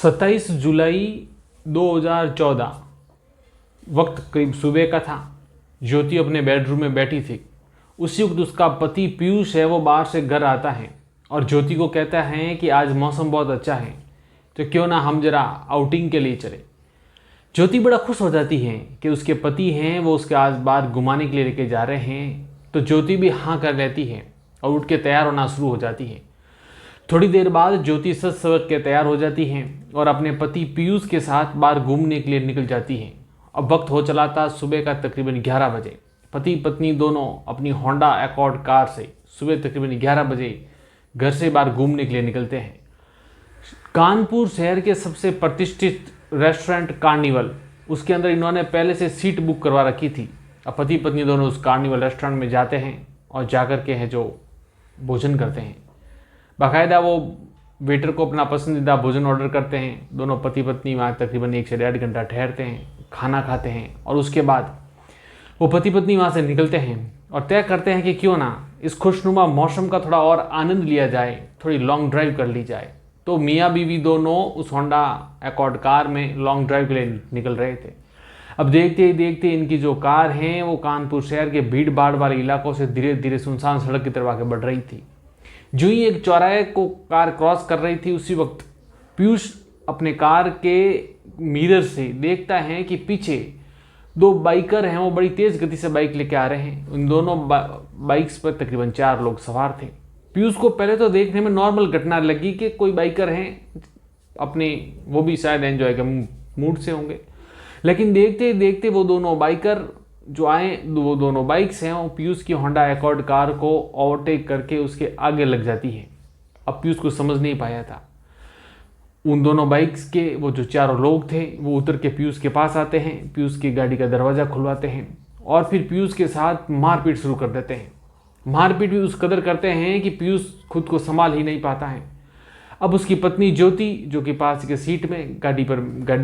27 जुलाई 2014 वक्त करीब सुबह का था। ज्योति अपने बेडरूम में बैठी थी। उसी वक्त उसका पति पीयूष है वो बाहर से घर आता है और ज्योति को कहता है कि आज मौसम बहुत अच्छा है तो क्यों ना हम जरा आउटिंग के लिए चले। ज्योति बड़ा खुश हो जाती है कि उसके पति हैं वो उसके आज बाहर घुमाने के लिए लेके जा रहे हैं। तो ज्योति भी हाँ कर लेती है और उठ के तैयार होना शुरू हो जाती है। थोड़ी देर बाद ज्योति सज सवर के तैयार हो जाती है और अपने पति पीयूष के साथ बाहर घूमने के लिए निकल जाती है। अब वक्त हो चला था सुबह का तकरीबन 11 बजे। पति पत्नी दोनों अपनी होंडा अकॉर्ड कार से सुबह तकरीबन 11 बजे घर से बाहर घूमने के लिए निकलते हैं। कानपुर शहर के सबसे प्रतिष्ठित रेस्टोरेंट कार्निवल, उसके अंदर इन्होंने पहले से सीट बुक करवा रखी थी। अब पति पत्नी दोनों उस कार्निवल रेस्टोरेंट में जाते हैं और जाकर के हैं जो भोजन करते हैं। बाकायदा वो वेटर को अपना पसंदीदा भोजन ऑर्डर करते हैं। दोनों पति पत्नी वहाँ तकरीबन 1 से 1.5 घंटा ठहरते हैं, खाना खाते हैं और उसके बाद वो पति पत्नी वहाँ से निकलते हैं और तय करते हैं कि क्यों ना इस खुशनुमा मौसम का थोड़ा और आनंद लिया जाए, थोड़ी लॉन्ग ड्राइव कर ली जाए। तो मियाँ बीवी दोनों उस होंडा अकॉर्ड कार में लॉन्ग ड्राइव के लिए निकल रहे थे। अब देखते ही देखते इनकी जो कार है वो कानपुर शहर के भीड़ भाड़ वाले इलाकों से धीरे धीरे सुनसान सड़क की तरफ आगे बढ़ रही थी। जो ही एक चौराहे को कार क्रॉस कर रही थी उसी वक्त पीयूष अपने कार के मिरर से देखता है कि पीछे 2 बाइकर हैं वो बड़ी तेज गति से बाइक लेके आ रहे हैं। उन दोनों बाइक्स पर तकरीबन 4 लोग सवार थे। पीयूष को पहले तो देखने में नॉर्मल घटना लगी कि कोई बाइकर हैं अपने वो भी शायद एंजॉय के मूड से होंगे, लेकिन देखते ही देखते वो दोनों बाइकर जो आए वो दोनों बाइक्स हैं वो पीयूष की होंडा अकॉर्ड कार को ओवरटेक करके उसके आगे लग जाती है। अब पीयूष को समझ नहीं पाया था। उन दोनों बाइक्स के वो जो 4 लोग थे वो उतर के पीयूष के पास आते हैं, पीयूष की गाड़ी का दरवाज़ा खुलवाते हैं और फिर पीयूष के साथ मारपीट शुरू कर देते हैं। मारपीट भी उस कदर करते हैं कि पीयूष खुद को संभाल ही नहीं पाता है। अब उसकी पत्नी ज्योति जो कि पास के सीट में गाड़ी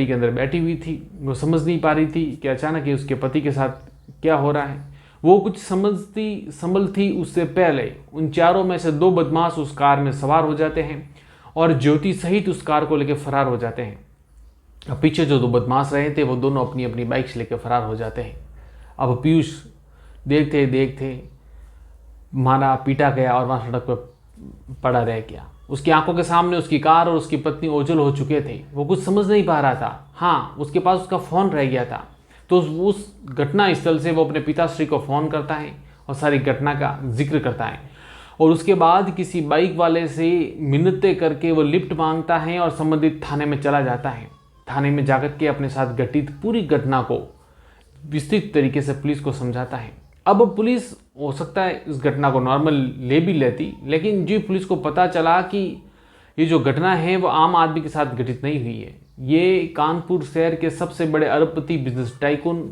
के अंदर बैठी हुई थी वो समझ नहीं पा रही थी कि अचानक ही उसके पति के साथ क्या हो रहा है। वो कुछ संभलती उससे पहले उन 4 में से 2 बदमाश उस कार में सवार हो जाते हैं और ज्योति सहित उस कार को लेकर फरार हो जाते हैं। अब पीछे जो 2 बदमाश रहे थे वो दोनों अपनी अपनी बाइक्स लेकर फरार हो जाते हैं। अब पीयूष देखते देखते मारा पीटा गया और वहाँ सड़क पर पड़ा रह गया। उसकी आंखों के सामने उसकी कार और उसकी पत्नी ओझल हो चुके थे। वो कुछ समझ नहीं पा रहा था। हाँ, उसके पास उसका फ़ोन रह गया था। तो उस घटना स्थल से वो अपने पिताश्री को फ़ोन करता है और सारी घटना का जिक्र करता है और उसके बाद किसी बाइक वाले से मिन्नतें करके वो लिफ्ट मांगता है और संबंधित थाने में चला जाता है। थाने में जाकर के अपने साथ घटित पूरी घटना को विस्तृत तरीके से पुलिस को समझाता है। अब पुलिस हो सकता है इस घटना को नॉर्मल ले भी लेती, लेकिन जी पुलिस को पता चला कि ये जो घटना है वो आम आदमी के साथ घटित नहीं हुई है। ये कानपुर शहर के सबसे बड़े अरबपति बिजनेस टाइकून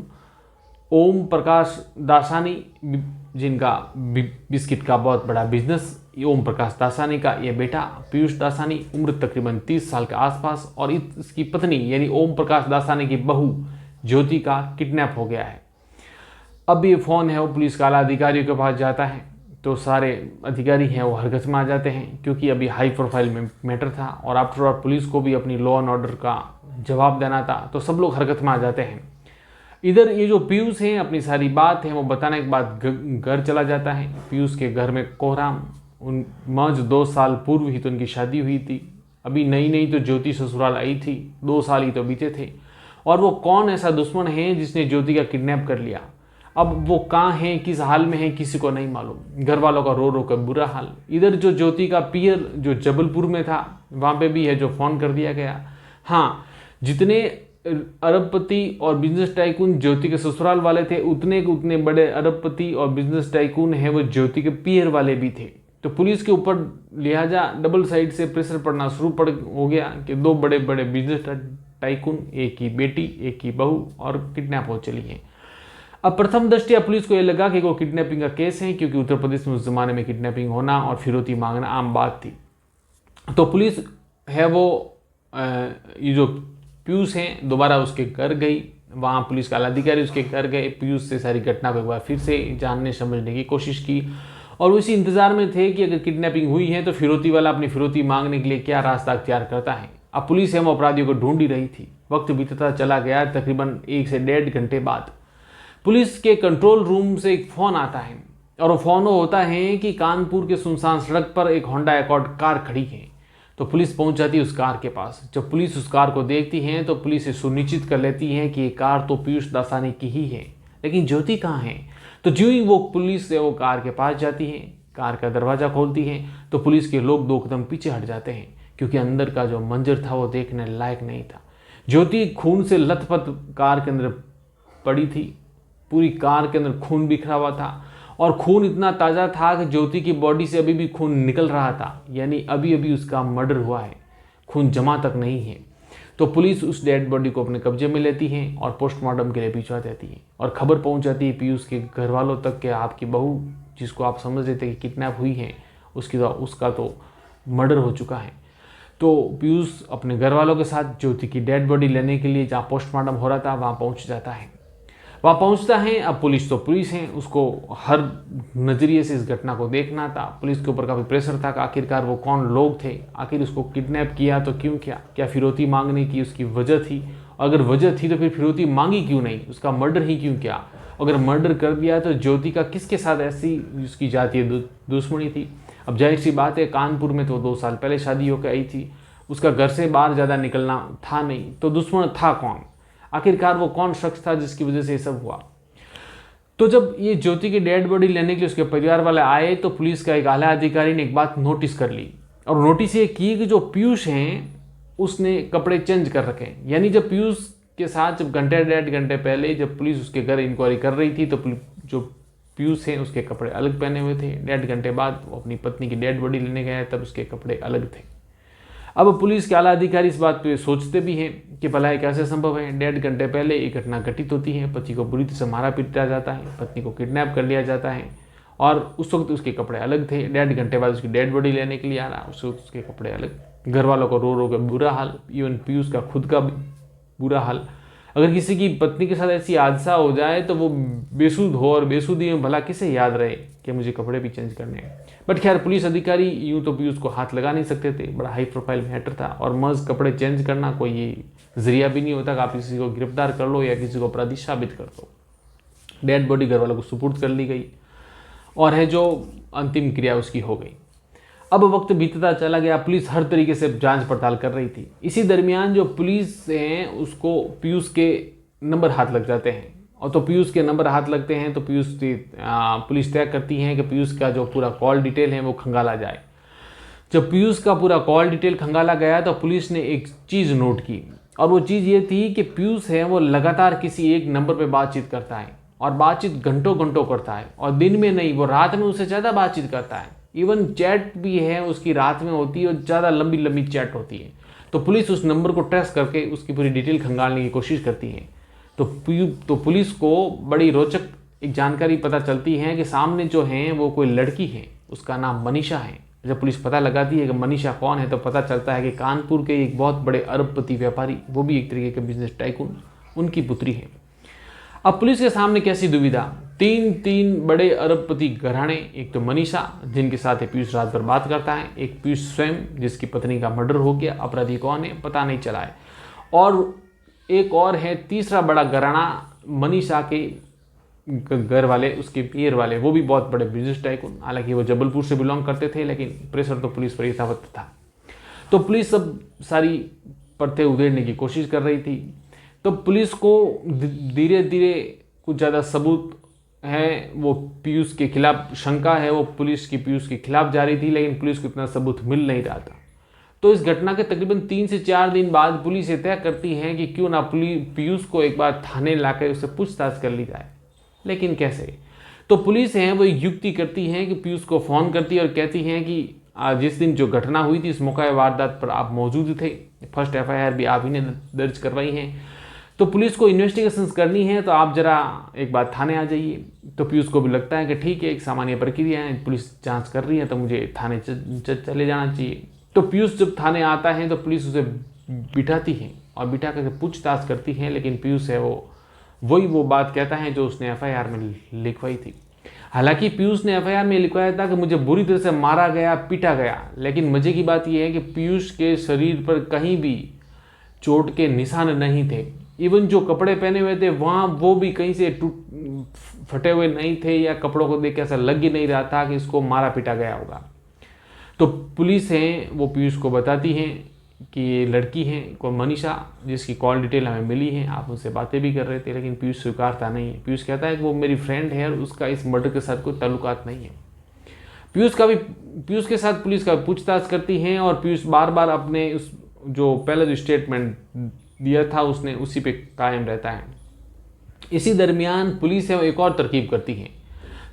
ओम प्रकाश दासानी, जिनका बिस्किट का बहुत बड़ा बिजनेस, ओम प्रकाश दासानी का ये बेटा पीयूष दासानी उम्र तकरीबन 30 साल के आसपास और इसकी पत्नी यानी ओम प्रकाश दासानी की बहू ज्योति का किडनैप हो गया है। अब ये फ़ोन है वो पुलिस के आला अधिकारियों के पास जाता है तो सारे अधिकारी हैं वो हरकत में आ जाते हैं क्योंकि अभी हाई प्रोफाइल में मैटर था और आफ्टर ऑल पुलिस को भी अपनी लॉ एंड ऑर्डर का जवाब देना था। तो सब लोग हरकत में आ जाते हैं। इधर ये जो पीयूष हैं अपनी सारी बात है वो बताने के बाद घर चला जाता है। पीयूष के घर में कोहराम, उन मौज 2 साल पूर्व ही तो उनकी शादी हुई थी। अभी नई तो ज्योति ससुराल आई थी, 2 साल ही तो बीते थे। और वो कौन ऐसा दुश्मन है जिसने ज्योति का किडनैप कर लिया। अब वो कहाँ है, किस हाल में है, किसी को नहीं मालूम। घर वालों का रो रो कर बुरा हाल। इधर जो ज्योति का पियर जो जबलपुर में था वहाँ पे भी है जो फ़ोन कर दिया गया। हाँ, जितने अरबपति और बिजनेस टाइकून ज्योति के ससुराल वाले थे उतने बड़े अरबपति और बिजनेस टाइकून हैं वो ज्योति के पियर वाले भी थे। तो पुलिस के ऊपर लिहाजा डबल साइड से प्रेशर पड़ना शुरू हो गया कि 2 बड़े बड़े बिजनेस टाइकून, एक की बेटी एक की बहू और किडनैप हो चली हैं। अब प्रथम दृष्टया पुलिस को यह लगा कि वो किडनैपिंग का केस है क्योंकि उत्तर प्रदेश में उस जमाने में किडनैपिंग होना और फिरौती मांगना आम बात थी। तो पुलिस है वो ये जो पीयूष हैं दोबारा उसके घर गई। वहाँ पुलिस का अधिकारी उसके घर गए, पीयूष से सारी घटना को एक बार फिर से जानने समझने की कोशिश की और वो इसी इंतजार में थे कि अगर किडनैपिंग हुई है तो फिरौती वाला अपनी फिरौती मांगने के लिए क्या रास्ता अख्तियार करता है। अब पुलिस है वो अपराधियों को ढूंढ ही रही थी। वक्त बीतता चला गया। तकरीबन 1 से 1.5 घंटे बाद पुलिस के कंट्रोल रूम से एक फ़ोन आता है और वो फ़ोन होता है कि कानपुर के सुनसान सड़क पर एक होंडा अकॉर्ड कार खड़ी है। तो पुलिस पहुंच जाती है उस कार के पास। जब पुलिस उस कार को देखती है तो पुलिस ये सुनिश्चित कर लेती है कि ये कार तो पीयूष दासानी की ही है, लेकिन ज्योति कहाँ है। तो ज्यों ही वो पुलिस से वो कार के पास जाती है, कार का दरवाज़ा खोलती है, तो पुलिस के लोग 2 कदम पीछे हट जाते हैं, क्योंकि अंदर का जो मंजर था वो देखने लायक नहीं था। ज्योति खून से लथपथ कार के अंदर पड़ी थी। पूरी कार के अंदर खून बिखरा हुआ था और खून इतना ताज़ा था कि ज्योति की बॉडी से अभी भी खून निकल रहा था, यानी अभी अभी उसका मर्डर हुआ है, खून जमा तक नहीं है। तो पुलिस उस डेड बॉडी को अपने कब्जे में लेती है और पोस्टमार्टम के लिए भिजवा देती है और खबर पहुंच जाती है पीयूष के घर वालों तक कि आपकी बहू, जिसको आप समझ रहे थे कि किडनैप हुई है, उसका तो मर्डर हो चुका है। तो पीयूष अपने घर वालों के साथ ज्योति की डेड बॉडी लेने के लिए जहाँ पोस्टमार्टम हो रहा था वहाँ पहुँच जाता है। वहाँ पहुँचता है। अब पुलिस तो पुलिस है, उसको हर नज़रिए से इस घटना को देखना था। पुलिस के ऊपर काफ़ी प्रेशर था कि आखिरकार वो कौन लोग थे, आखिर उसको किडनैप किया तो क्यों किया, क्या फिरौती मांगने की उसकी वजह थी, अगर वजह थी तो फिर फिरौती मांगी क्यों नहीं, उसका मर्डर ही क्यों किया, अगर मर्डर कर दिया तो ज्योति का किसके साथ ऐसी उसकी जातीय दुश्मनी थी। अब जाहिर सी बात है, कानपुर में तो 2 साल पहले शादी होकर आई थी, उसका घर से बाहर ज़्यादा निकलना था नहीं, तो दुश्मन था कौन, आखिरकार वो कौन शख्स था जिसकी वजह से ये सब हुआ। तो जब ये ज्योति की डेड बॉडी लेने के लिए उसके परिवार वाले आए तो पुलिस का एक आला अधिकारी ने एक बात नोटिस कर ली, और नोटिस ये की कि जो पीयूष हैं उसने कपड़े चेंज कर रखे हैं। यानी जब पीयूष के साथ जब 1.5 घंटे पहले जब पुलिस उसके घर इंक्वायरी कर रही थी तो जो पीयूष हैं उसके कपड़े अलग पहने हुए थे। 1.5 घंटे बाद वो अपनी पत्नी की डेड बॉडी लेने गए तब उसके कपड़े अलग थे। अब पुलिस के आला अधिकारी इस बात पे सोचते भी हैं कि भला ये कैसे संभव है। 1.5 घंटे पहले एक घटना घटित होती है, पति को बुरी तरह से मारा पीटा जाता है, पत्नी को किडनैप कर लिया जाता है और उस वक्त उसके कपड़े अलग थे। 1.5 घंटे बाद उसकी डेड बॉडी लेने के लिए आ रहा, उस वक्त उसके कपड़े अलग। घर वालों को रो रो के बुरा हाल, इवन पीयूष का खुद का बुरा हाल। अगर किसी की पत्नी के साथ ऐसी हादसा हो जाए तो वो बेसुध हो, और बेसुधी में भला किसे याद रहे कि मुझे कपड़े भी चेंज करने हैं। बट खैर पुलिस अधिकारी यूं तो पीयूष को हाथ लगा नहीं सकते थे, बड़ा हाई प्रोफाइल मैटर था और मर्ज कपड़े चेंज करना कोई ये जरिया भी नहीं होता कि आप किसी को गिरफ्तार कर लो या किसी को अपराधी साबित कर दो। डेड बॉडी घर वालों को सुपुर्द कर ली गई और है जो अंतिम क्रिया उसकी हो गई। अब वक्त बीतता चला गया, पुलिस हर तरीके से जांच पड़ताल कर रही थी। इसी दरमियान जो पुलिस हैं उसको पीयूष के नंबर हाथ लग जाते हैं, और तो पीयूष के नंबर हाथ लगते हैं तो पुलिस तय करती है कि पीयूष का जो पूरा कॉल डिटेल है वो खंगाला जाए। जब पीयूष का पूरा कॉल डिटेल खंगाला गया तो पुलिस ने एक चीज़ नोट की, और वो चीज़ ये थी कि पीयूष है वो लगातार किसी एक नंबर पर बातचीत करता है, और बातचीत घंटों घंटों करता है, और दिन में नहीं, वो रात में उससे ज़्यादा बातचीत करता है। इवन चैट भी है उसकी रात में होती है और ज़्यादा लंबी लंबी चैट होती है। तो पुलिस उस नंबर को ट्रेस करके उसकी पूरी डिटेल खंगालने की कोशिश करती है। तो पुलिस को बड़ी रोचक एक जानकारी पता चलती है कि सामने जो है वो कोई लड़की है, उसका नाम मनीषा है। जब पुलिस पता लगाती है कि मनीषा कौन है तो पता चलता है कि कानपुर के एक बहुत बड़े अरबपति व्यापारी, वो भी एक तरीके के बिजनेस टाइकून, उनकी पुत्री है। अब पुलिस के सामने कैसी दुविधा, तीन बड़े अरबपति घराने, एक तो मनीषा जिनके साथ पीयूष रात भर बात करता है, एक पीयूष स्वयं जिसकी पत्नी का मर्डर हो गया, अपराधी कौन है पता नहीं चला है, और एक और है तीसरा बड़ा घराना मनीषा के घर वाले, उसके पियर वाले, वो भी बहुत बड़े बिजनेस टाइकून। हालांकि वो जबलपुर से बिलोंग करते थे लेकिन प्रेशर तो पुलिस पर यथावत था। तो पुलिस सब सारी परतें उधेड़ने की कोशिश कर रही थी। तो पुलिस को धीरे धीरे कुछ ज़्यादा सबूत है वो पीयूष के खिलाफ, शंका है वो पुलिस की पीयूष के खिलाफ जा रही थी, लेकिन पुलिस को इतना सबूत मिल नहीं रहा था। तो इस घटना के तकरीबन 3 से 4 दिन बाद पुलिस ये तय करती है कि क्यों ना पीयूष को एक बार थाने लाकर उससे पूछताछ कर ली जाए। लेकिन कैसे? तो पुलिस है वो एक युक्ति करती है कि पीयूष को फ़ोन करती है और कहती है कि जिस दिन जो घटना हुई थी इस मौका वारदात पर आप मौजूद थे, फर्स्ट FIR भी आप ही ने दर्ज करवाई है, तो पुलिस को इन्वेस्टिगेशंस करनी है, तो आप जरा एक बार थाने आ जाइए। तो पीयूष को भी लगता है कि ठीक है, एक सामान्य प्रक्रिया है, पुलिस जांच कर रही है तो मुझे थाने चले जाना चाहिए। तो पीयूष जब थाने आता है तो पुलिस उसे बिठाती है और बिठा करके पूछताछ करती है, लेकिन पीयूष है वो बात कहता है जो उसने FIR में लिखवाई थी। हालांकि पीयूष ने एफआईआर में लिखवाया था कि मुझे बुरी तरह से मारा गया, पीटा गया, लेकिन मजे की बात यह है कि पीयूष के शरीर पर कहीं भी चोट के निशान नहीं थे। इवन जो कपड़े पहने हुए थे वहाँ वो भी कहीं से फटे हुए नहीं थे, या कपड़ों को देख के ऐसा लग ही नहीं रहा था कि इसको मारा पीटा गया होगा। तो पुलिस है वो पीयूष को बताती हैं कि ये लड़की है को मनीषा, जिसकी कॉल डिटेल हमें मिली है, आप उनसे बातें भी कर रहे थे, लेकिन पीयूष स्वीकारता नहीं है। पीयूष कहता है कि वो मेरी फ्रेंड है और उसका इस मर्डर के साथ कोई ताल्लुकात नहीं है। पीयूष के साथ पुलिस का पूछताछ करती हैं और पीयूष बार बार अपने उस जो पहले जो स्टेटमेंट दिया था उसने उसी पे कायम रहता है। इसी दरमियान पुलिस है एक और तरकीब करती है।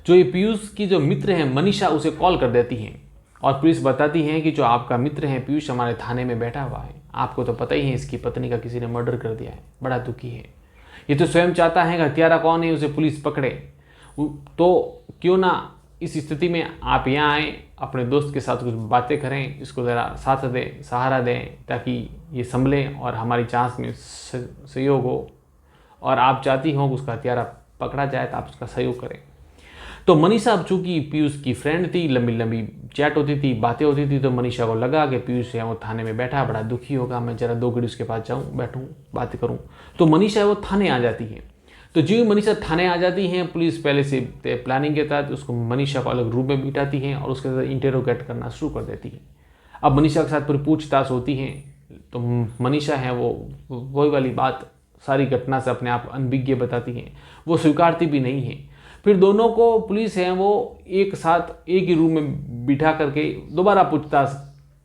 जो ये पीयूष की जो मित्र है मनीषा, उसे कॉल कर देती हैं और पुलिस बताती है कि जो आपका मित्र है पीयूष हमारे थाने में बैठा हुआ है, आपको तो पता ही है इसकी पत्नी का किसी ने मर्डर कर दिया है, बड़ा दुखी है, ये तो स्वयं चाहता है कि हत्यारा कौन है उसे पुलिस पकड़े, तो क्यों ना इस स्थिति में आप यहाँ आए, अपने दोस्त के साथ कुछ बातें करें, इसको ज़रा साथ दें, सहारा दें, ताकि ये संभले और हमारी जांच में सहयोग हो, और आप चाहती हो कि उसका हत्यारा पकड़ा जाए तो आप उसका सहयोग करें। तो मनीषा अब चूँकि पीयूष की फ्रेंड थी, लंबी लंबी चैट होती थी, बातें होती थी, तो मनीषा को लगा कि पीयूष है वो थाने में बैठा, बड़ा दुखी होगा, मैं ज़रा 2 घड़ी उसके पास जाऊँ, बैठूँ, बातें करूँ। तो मनीषा है वो थाने आ जाती है। तो जो मनीषा थाने आ जाती हैं, पुलिस पहले से प्लानिंग के तहत उसको मनीषा को अलग रूम में बिठाती हैं और उसके साथ इंटेरोगेट करना शुरू कर देती है। अब मनीषा के साथ पूरी पूछताछ होती है, तो मनीषा है वो वही वाली बात सारी घटना से अपने आप अनभिज्ञ बताती हैं, वो स्वीकारती भी नहीं है। फिर दोनों को पुलिस है वो एक साथ एक ही रूम में बिठा करके दोबारा पूछताछ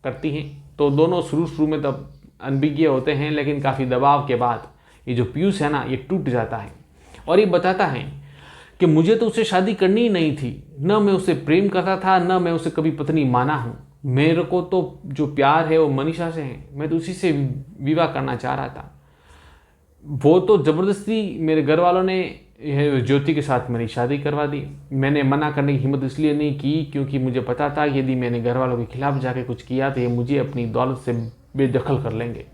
करती हैं। तो दोनों शुरू में तब अनभिज्ञ होते हैं, लेकिन काफ़ी दबाव के बाद ये जो पीयूष है ना, ये टूट जाता है और ये बताता है कि मुझे तो उससे शादी करनी ही नहीं थी, न मैं उससे प्रेम करता था, न मैं उसे कभी पत्नी माना हूँ। मेरे को तो जो प्यार है वो मनीषा से है, मैं तो उसी से विवाह करना चाह रहा था। वो तो ज़बरदस्ती मेरे घर वालों ने ज्योति के साथ मेरी शादी करवा दी। मैंने मना करने की हिम्मत इसलिए नहीं की क्योंकि मुझे पता था कि यदि मैंने घर वालों के खिलाफ जाके कुछ किया तो ये मुझे अपनी दौलत से बेदखल कर लेंगे।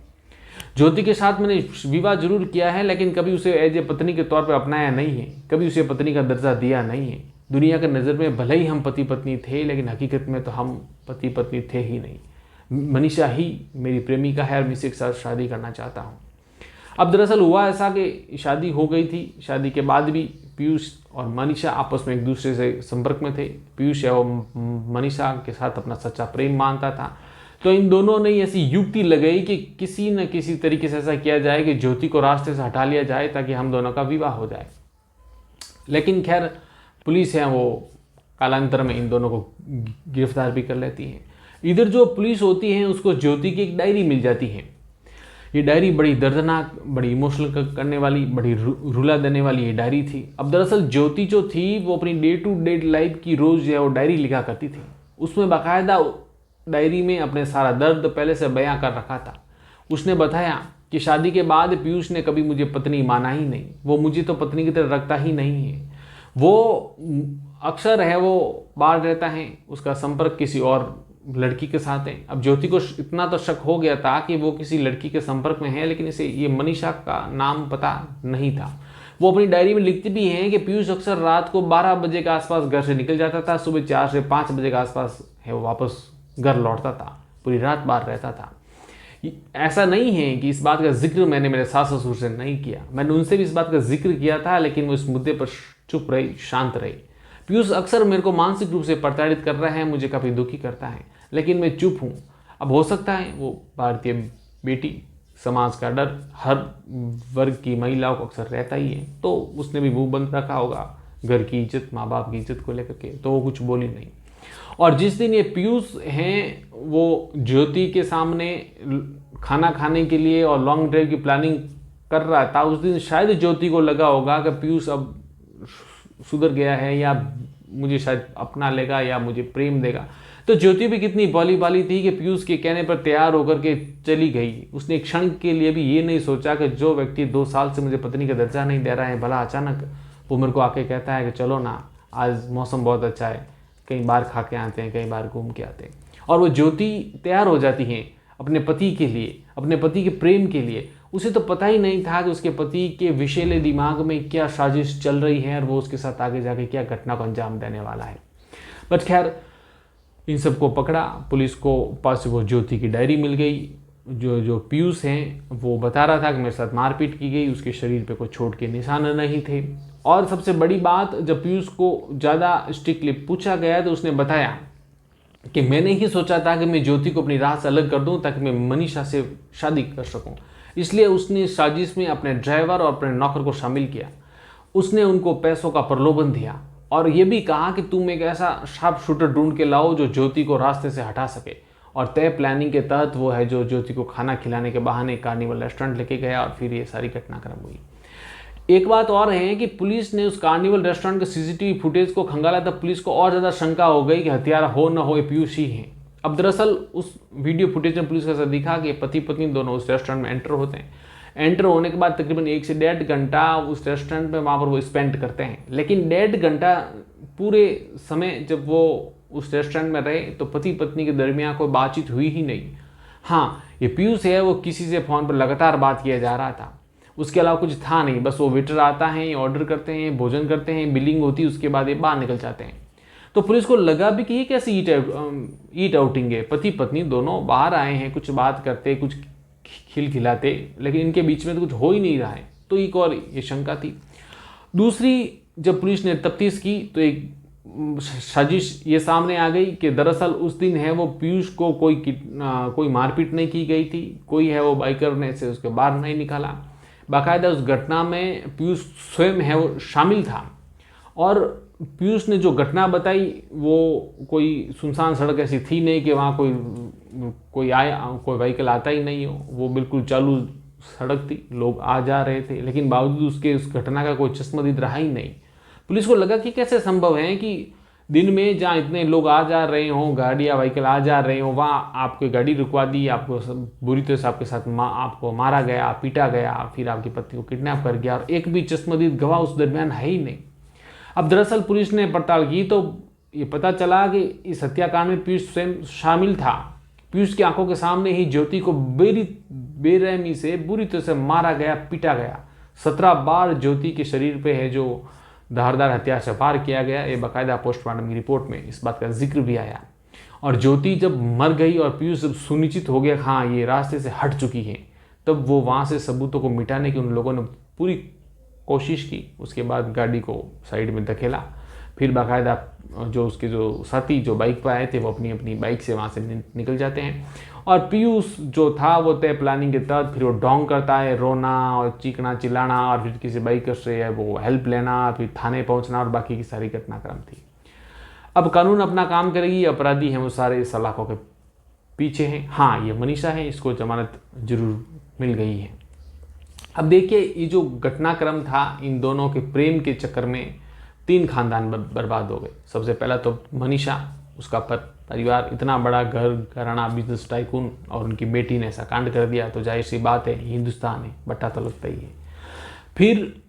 ज्योति के साथ मैंने विवाह जरूर किया है, लेकिन कभी उसे एज ए पत्नी के तौर पर अपनाया नहीं है, कभी उसे पत्नी का दर्जा दिया नहीं है। दुनिया की नज़र में भले ही हम पति पत्नी थे, लेकिन हकीकत में तो हम पति पत्नी थे ही नहीं। मनीषा ही मेरी प्रेमिका है और मैं इसी के साथ शादी करना चाहता हूँ। अब दरअसल हुआ ऐसा कि शादी हो गई थी। शादी के बाद भी पीयूष और मनीषा आपस में एक दूसरे से संपर्क में थे। पीयूष है वो मनीषा के साथ अपना सच्चा प्रेम मानता था। तो इन दोनों ने ऐसी युक्ति लगाई कि किसी न किसी तरीके से ऐसा किया जाए कि ज्योति को रास्ते से हटा लिया जाए ताकि हम दोनों का विवाह हो जाए। लेकिन खैर पुलिस है वो कालांतर में इन दोनों को गिरफ्तार भी कर लेती है। इधर जो पुलिस होती है उसको ज्योति की एक डायरी मिल जाती है। ये डायरी बड़ी दर्दनाक, बड़ी इमोशनल करने वाली, बड़ी रुला देने वाली ये डायरी थी। अब दरअसल ज्योति जो थी वो अपनी डे टू डे लाइफ की रोज़ जो है वो डायरी लिखा करती थी। उसमें बाकायदा डायरी में अपने सारा दर्द पहले से बयां कर रखा था। उसने बताया कि शादी के बाद पीयूष ने कभी मुझे पत्नी माना ही नहीं, वो मुझे तो पत्नी की तरह रखता ही नहीं है। वो अक्सर है वो बाहर रहता है, उसका संपर्क किसी और लड़की के साथ है। अब ज्योति को इतना तो शक हो गया था कि वो किसी लड़की के संपर्क में है, लेकिन इसे ये मनीषा का नाम पता नहीं था। वो अपनी डायरी में लिखती भी हैं कि पीयूष अक्सर रात को 12 बजे के आसपास घर से निकल जाता था, सुबह 4 से 5 बजे के आसपास है वो वापस घर लौटता था, पूरी रात बाहर रहता था। ऐसा नहीं है कि इस बात का जिक्र मैंने मेरे सास ससुर से नहीं किया, मैंने उनसे भी इस बात का जिक्र किया था, लेकिन वो इस मुद्दे पर चुप रही, शांत रही। पीयूष अक्सर मेरे को मानसिक रूप से प्रताड़ित कर रहा है, मुझे काफ़ी दुखी करता है, लेकिन मैं चुप हूँ। अब हो सकता है वो भारतीय बेटी, समाज का डर हर वर्ग की महिलाओं को अक्सर रहता ही है, तो उसने भी मुंह बंद रखा होगा घर की इज्जत, माँ बाप की इज्जत को लेकर के, तो वो कुछ बोली नहीं। और जिस दिन ये पीयूष हैं वो ज्योति के सामने खाना खाने के लिए और लॉन्ग ड्राइव की प्लानिंग कर रहा था, उस दिन शायद ज्योति को लगा होगा कि पीयूष अब सुधर गया है या मुझे शायद अपना लेगा या मुझे प्रेम देगा। तो ज्योति भी कितनी भली भाली थी कि पीयूष के कहने पर तैयार होकर के चली गई। उसने एक क्षण के लिए भी ये नहीं सोचा कि जो व्यक्ति 2 साल से मुझे पत्नी का दर्जा नहीं दे रहा है, भला अचानक वो मेरे को आके कहता है कि चलो ना, आज मौसम बहुत अच्छा है, कहीं बाहर खा के आते हैं, कहीं बाहर घूम के आते हैं। और वो ज्योति तैयार हो जाती हैं अपने पति के लिए, अपने पति के प्रेम के लिए। उसे तो पता ही नहीं था कि उसके पति के विषैले दिमाग में क्या साजिश चल रही है और वो उसके साथ आगे जाके क्या घटना को अंजाम देने वाला है। बट खैर, इन सबको पकड़ा, पुलिस को पास वो ज्योति की डायरी मिल गई। जो पीयूष हैं वो बता रहा था कि मेरे साथ मारपीट की गई, उसके शरीर पे कोई चोट के निशान नहीं थे। और सबसे बड़ी बात, जब पीयूष को ज़्यादा स्ट्रिक्टली पूछा गया तो उसने बताया कि मैंने ही सोचा था कि मैं ज्योति को अपनी राह से अलग कर दूं ताकि मैं मनीषा से शादी कर सकूं। इसलिए उसने साजिश में अपने ड्राइवर और अपने नौकर को शामिल किया। उसने उनको पैसों का प्रलोभन दिया और ये भी कहा कि तुम एक ऐसा शार्प शूटर ढूंढ के लाओ जो ज्योति को रास्ते से हटा सके। और तय प्लानिंग के तहत वो है जो ज्योति को खाना खिलाने के बहाने कार्निवल रेस्टोरेंट लेके गया और फिर ये सारी घटनाक्रम हुई। एक बात और है कि पुलिस ने उस कार्निवल रेस्टोरेंट के सीसीटीवी फुटेज को खंगाला तब पुलिस को और ज़्यादा शंका हो गई कि हत्यारा हो न हो ये पीयूष ही है। अब दरअसल उस वीडियो फुटेज में पुलिस को ऐसा दिखा कि पति पत्नी दोनों उस रेस्टोरेंट में एंटर होते हैं। एंटर होने के बाद तकरीबन 1 से 1.5 घंटा उस रेस्टोरेंट में वहाँ पर वो स्पेंड करते हैं। लेकिन 1.5 घंटा पूरे समय जब वो उस रेस्टोरेंट में रहे तो पति पत्नी के दरमियान कोई बातचीत हुई ही नहीं। हाँ, ये पीयूष है वो किसी से फ़ोन पर लगातार बात किया जा रहा था, उसके अलावा कुछ था नहीं। बस वो वेटर आता है, ऑर्डर करते हैं, भोजन करते हैं, बिलिंग होती है, उसके बाद ये बाहर निकल जाते हैं। तो पुलिस को लगा भी कि ये कैसी ईट आउटिंग है, पति पत्नी दोनों बाहर आए हैं, कुछ बात करते, कुछ खिलखिलाते, लेकिन इनके बीच में तो कुछ हो ही नहीं रहा है। तो एक और ये शंका थी। दूसरी, जब पुलिस ने तफ्तीश की तो एक साजिश ये सामने आ गई कि दरअसल उस दिन है वो पीयूष को कोई मारपीट नहीं की गई थी, कोई है वो बाइकर ने से उसके बाहर नहीं निकाला। बाकायदा उस घटना में पीयूष स्वयं है वो शामिल था। और पीयूष ने जो घटना बताई वो कोई सुनसान सड़क ऐसी थी नहीं कि वहाँ कोई व्हीकल आता ही नहीं हो। वो बिल्कुल चालू सड़क थी, लोग आ जा रहे थे, लेकिन बावजूद उसके उस घटना का कोई चश्मदीद रहा ही नहीं। पुलिस को लगा कि कैसे संभव है कि दिन में जहाँ इतने लोग आ जा रहे हों, गाड़ियाँ व्हीकल आ जा रहे हों, वहाँ आपकी गाड़ी रुकवा दी, आपको बुरी तरह से आपके साथ आपको मारा गया, पीटा गया, फिर आपकी पत्नी को किडनैप कर गया और एक भी चश्मदीद गवाह उस दरमियान है ही नहीं। अब दरअसल पुलिस ने पड़ताल की तो ये पता चला कि इस हत्याकांड में पीयूष स्वयं शामिल था। पीयूष की आंखों के सामने ही ज्योति को बेरहमी से बुरी तरह से मारा गया, पीटा गया। 17 बार ज्योति के शरीर पे है जो धारदार हथियार से वार किया गया। ये बाकायदा पोस्टमार्टम की रिपोर्ट में इस बात का जिक्र भी आया। और ज्योति जब मर गई और पीयूष जब सुनिश्चित हो गया हाँ ये रास्ते से हट चुकी है, तब वो वहाँ से सबूतों को मिटाने की उन लोगों ने पूरी कोशिश की। उसके बाद गाड़ी को साइड में धकेला, फिर बाकायदा जो उसके जो साथी जो बाइक पर आए थे वो अपनी अपनी बाइक से वहाँ से निकल जाते हैं। और पीयूष जो था वो तय प्लानिंग के तहत फिर वो डोंग करता है, रोना और चीखना चिल्लाना, और फिर किसी बाइकर से है वो हेल्प लेना, फिर थाने पहुँचना और बाकी की सारी घटनाक्रम थी। अब कानून अपना काम करेगी, अपराधी हैं वो सारे सलाखों के पीछे हैं। हाँ, ये मनीषा है, इसको जमानत जरूर मिल गई है। अब देखिए ये जो घटनाक्रम था, इन दोनों के प्रेम के चक्कर में 3 खानदान बर्बाद हो गए। सबसे पहला तो मनीषा, उसका परिवार, इतना बड़ा घराना बिजनेस टाइकून, और उनकी बेटी ने ऐसा कांड कर दिया तो जाहिर सी बात है हिंदुस्तान है, बट्टा तो लगता ही है। फिर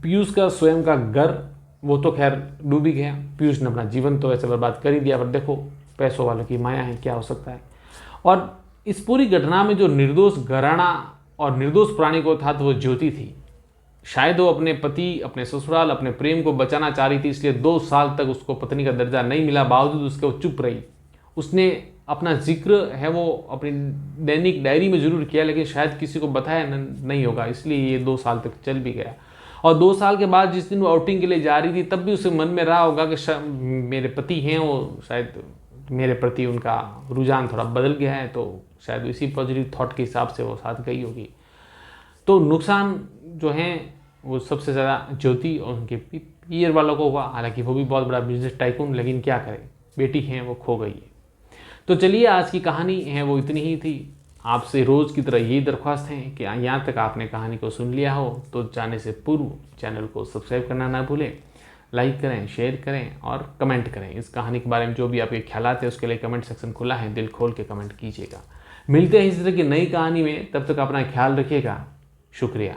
पीयूष का स्वयं का घर, वो तो खैर डूब ही गया। पीयूष ने अपना जीवन तो वैसे बर्बाद कर ही दिया, पर देखो पैसों वालों की माया है, क्या हो सकता है। और इस पूरी घटना में जो निर्दोष घराना और निर्दोष प्राणी को था तो वो ज्योति थी। शायद वो अपने पति, अपने ससुराल, अपने प्रेम को बचाना चाह रही थी, इसलिए 2 साल तक उसको पत्नी का दर्जा नहीं मिला, बावजूद उसके वो चुप रही। उसने अपना जिक्र है वो अपनी दैनिक डायरी में जरूर किया, लेकिन शायद किसी को बताया नहीं होगा, इसलिए ये 2 साल तक चल भी गया। और 2 साल के बाद जिस दिन वो आउटिंग के लिए जा रही थी, तब भी उसे मन में रहा होगा कि मेरे पति हैं वो, शायद मेरे प्रति उनका रुझान थोड़ा बदल गया है, तो शायद इसी पॉजिटिव थॉट के हिसाब से वो साथ गई होगी। तो नुकसान जो है वो सबसे ज़्यादा ज्योति और उनके पीयर वालों को हुआ। हालांकि वो भी बहुत बड़ा बिजनेस टाइकून, लेकिन क्या करें, बेटी हैं वो खो गई है। तो चलिए आज की कहानी है वो इतनी ही थी। आपसे रोज़ की तरह यही दरख्वास्त है कि यहाँ तक आपने कहानी को सुन लिया हो तो जाने से पूर्व चैनल को सब्सक्राइब करना ना भूलें, लाइक करें, शेयर करें और कमेंट करें। इस कहानी के बारे में जो भी आपके ख्यालात हैं उसके लिए कमेंट सेक्शन खुला है, दिल खोल के कमेंट कीजिएगा। मिलते हैं इस तरह की नई कहानी में, तब तक अपना ख्याल रखिएगा। शुक्रिया।